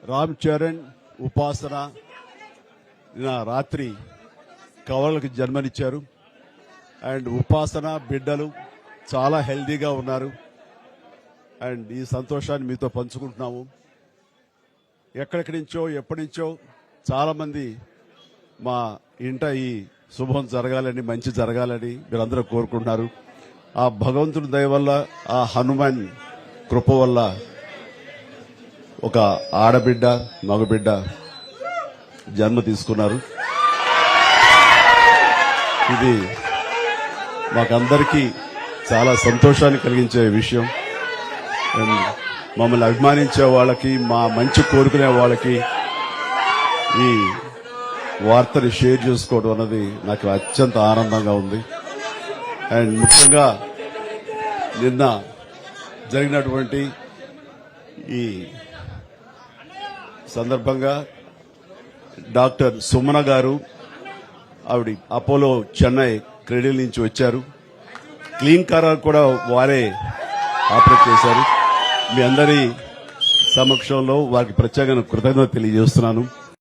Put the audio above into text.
రామ్ చరణ్ ఉపాసన నిన్న రాత్రి కవలలకు జన్మనిచ్చారు. అండ్ ఉపాసన బిడ్డలు చాలా హెల్దీగా ఉన్నారు. అండ్ ఈ సంతోషాన్ని మీతో పంచుకుంటున్నాము. ఎక్కడెక్కడి నుంచో ఎప్పటి నుంచో చాలా మంది మా ఇంట ఈ శుభం జరగాలని, మంచి జరగాలని మీరందరూ కోరుకుంటున్నారు. ఆ భగవంతుడి దయ వల్ల, ఆ హనుమాన్ కృప వల్ల ఒక ఆడబిడ్డ మగబిడ్డ జన్మ తీసుకున్నారు. ఇది మాకందరికీ చాలా సంతోషాన్ని కలిగించే విషయం. మమ్మల్ని అభిమానించే వాళ్ళకి, మా మంచి కోరుకునే వాళ్ళకి ఈ వార్తని షేర్ చేసుకోవడం అన్నది నాకు అత్యంత ఆనందంగా ఉంది. అండ్ ముఖ్యంగా నిన్న జరిగినటువంటి ఈ సందర్భంగా డాక్టర్ సుమన గారు, ఆవిడ అపోలో చెన్నై క్రెడిల్ నుంచి వచ్చారు. క్లీన్ కార్ కూడా వారే ఆపరేట్ చేశారు. మీ అందరి సమక్షంలో వారికి ప్రత్యేకంగా కృతజ్ఞత తెలియజేస్తున్నాను.